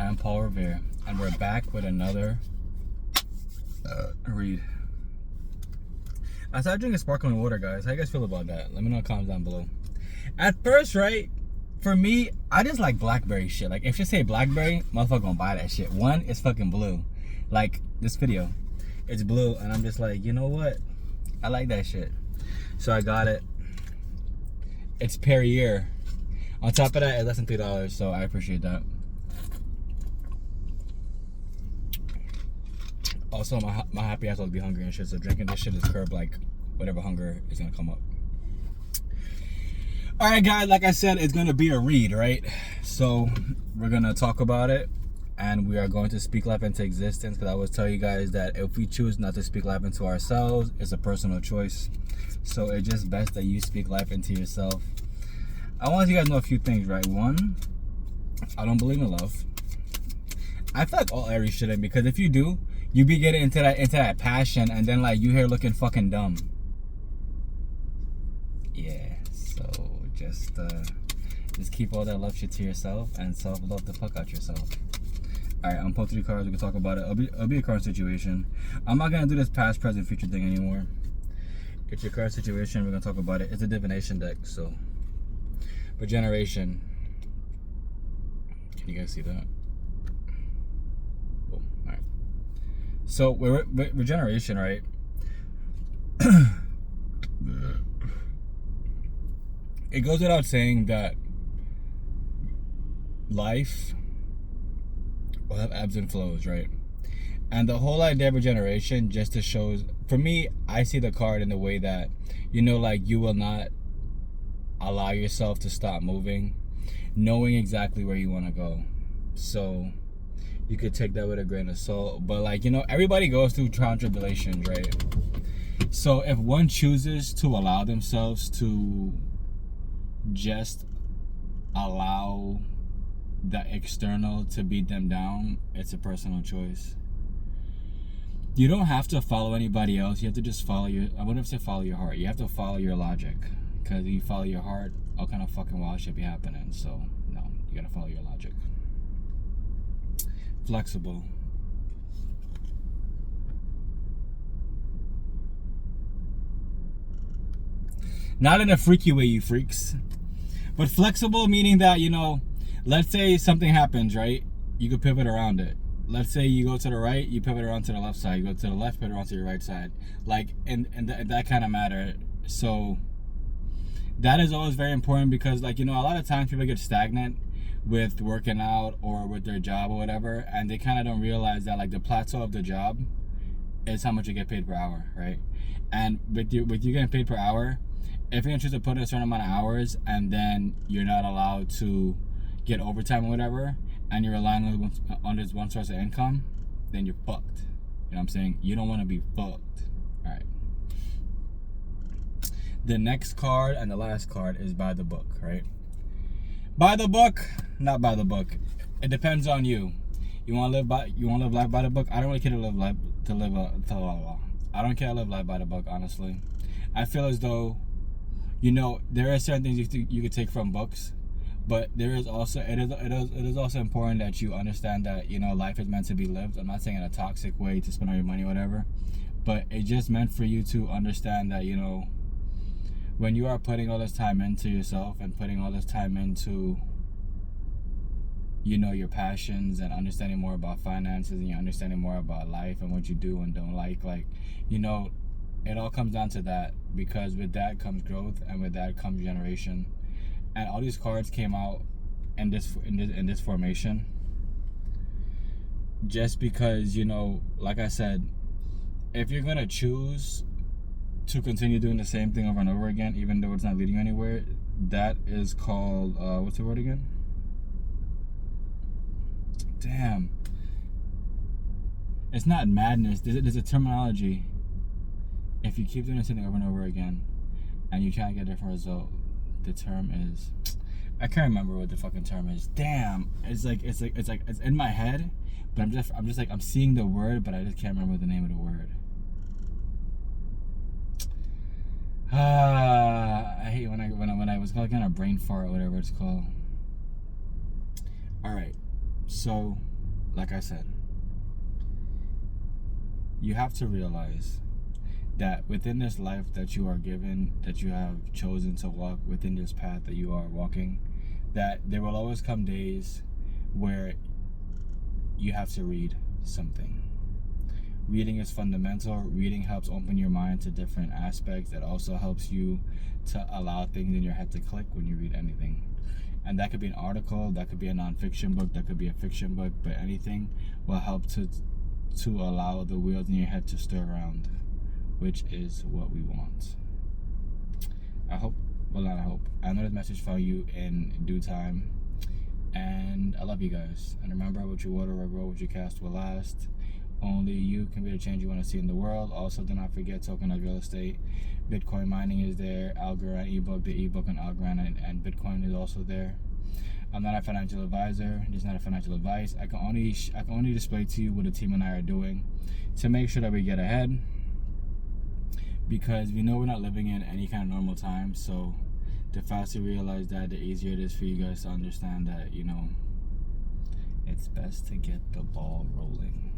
am Paul Revere, and we're back with another read. I started drinking sparkling water, guys. How you guys feel about that? Let me know in the comments down below. At first, right, for me, I just like blackberry shit. Like, if you say blackberry, motherfucker gonna buy that shit. One, it's fucking blue. Like, this video, it's blue, and I'm just like, you know what? I like that shit. So I got it. It's Perrier. On top of that, it's less than $3, so I appreciate that. Also, my happy ass will be hungry and shit, so drinking this shit is curb like whatever hunger is gonna come up. Alright guys, like I said, it's gonna be a read, right? So we're gonna talk about it, and we are going to speak life into existence, because I always tell you guys that if we choose not to speak life into ourselves, it's a personal choice. So it's just best that you speak life into yourself. I want you guys to know a few things, right? One, I don't believe in love. I feel like all Aries shouldn't, because if you do, you be getting into that passion, and then like you here looking fucking dumb. Yeah, so just keep all that love shit to yourself and self-love the fuck out yourself. Alright, I'm pulling 3 cards, we can talk about it. It'll be a current situation. I'm not gonna do this past, present, future thing anymore. It's your current situation, we're gonna talk about it. It's a divination deck, so regeneration. Can you guys see that? Oh, alright. So regeneration, right? It goes without saying that life will have ebbs and flows, right? And the whole idea of regeneration just to shows, for me, I see the card in the way that, you know, like you will not allow yourself to stop moving, knowing exactly where you want to go. So you could take that with a grain of salt, but like, you know, everybody goes through trial and tribulations, right? So if one chooses to allow themselves to just allow the external to beat them down, it's a personal choice. You don't have to follow anybody else. You have to just follow your, I wouldn't say follow your heart. You have to follow your logic. Because if you follow your heart, all kind of fucking wild shit be happening. So, no, you gotta follow your logic. Flexible. Not in a freaky way, you freaks. But flexible meaning that, you know, let's say something happens, right? You could pivot around it. Let's say you go to the right, you pivot around to the left side. You go to the left, pivot around to your right side. Like, in that kind of matter. So that is always very important, because, like, you know, a lot of times people get stagnant with working out or with their job or whatever, and they kind of don't realize that, like, the plateau of the job is how much you get paid per hour, right? And with you getting paid per hour, if you're interested to put in a certain amount of hours and then you're not allowed to get overtime or whatever, and you're relying on this one source of income, then you're fucked. You know what I'm saying? You don't want to be fucked. All right. The next card and the last card is by the book, right? By the book, not by the book. It depends on you. You want to live life by the book? I don't really care to live life I don't care to live life by the book, honestly. I feel as though, you know, there are certain things you could take from books, but there is also it is also important that you understand that, you know, life is meant to be lived. I'm not saying in a toxic way to spend all your money or whatever, but it's just meant for you to understand that, you know, when you are putting all this time into yourself and putting all this time into, you know, your passions and understanding more about finances and you're understanding more about life and what you do and don't like, you know, it all comes down to that, because with that comes growth and with that comes generation. And all these cards came out in this formation just because, you know, like I said, if you're gonna choose to continue doing the same thing over and over again, even though it's not leading you anywhere, that is called what's the word again? Damn, it's not madness. There's a terminology. If you keep doing something over and over again and you try to get a different result, the term is, I can't remember what the fucking term is. Damn, it's in my head, but I'm just like, I'm seeing the word, but I just can't remember the name of the word. I hate when I was like on a brain fart or whatever it's called. All right, so like I said, you have to realize that within this life that you are given, that you have chosen to walk within this path that you are walking, that there will always come days where you have to read something. Reading is fundamental. Reading helps open your mind to different aspects. It also helps you to allow things in your head to click when you read anything. And that could be an article, that could be a non-fiction book, that could be a fiction book, but anything will help to allow the wheels in your head to stir around, which is what we want. I know this message found you in due time, and I love you guys. And remember, what you water will grow, what you cast will last. Only you can be the change you want to see in the world. Also, do not forget tokenized real estate. Bitcoin mining is there. Algorand ebook, the ebook on Algorand and Bitcoin is also there. I'm not a financial advisor. This is not a financial advice. I can only display to you what the team and I are doing to make sure that we get ahead, because we know we're not living in any kind of normal time. So the faster we realize that, the easier it is for you guys to understand that, it's best to get the ball rolling.